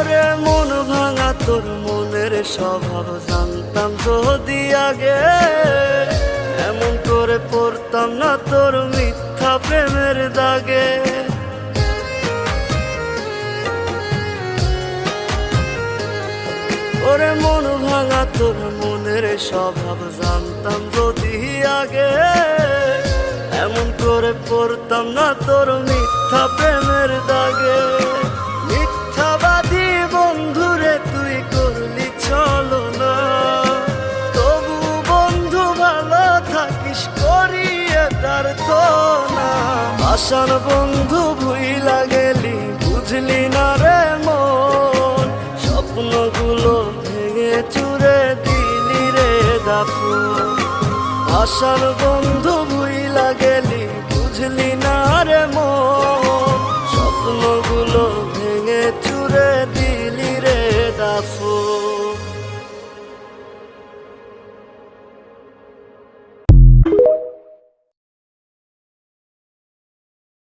ওরে মন ভাঙা তোর মনের স্বভাব জানতাম যদি আগে, এমন করে পড়তাম না তোর মিথ্যা প্রেমের দাগে। ওরে মন ভাঙা তোর মনের স্বভাব জানতাম যদি আগে, এমন করে পড়তাম না তোর মিথ্যা প্রেমের দাগে। মিথ্যাবাদী বন্ধুরে তুই করলি ছলনা, তবু বন্ধু ভালো থাকিস করিয়ে তার তো না। আশার বন্ধু ভুইলা গেলি বুঝলি না রে মন, স্বপ্নগুলো ভেঙে চুরে দিলি রে দাফন। আশার বন্ধু ভুইলা গেলি বুঝলি না রে মন, স্বপ্নগুলো ভেঙে চুরে দিলি রে দাফন।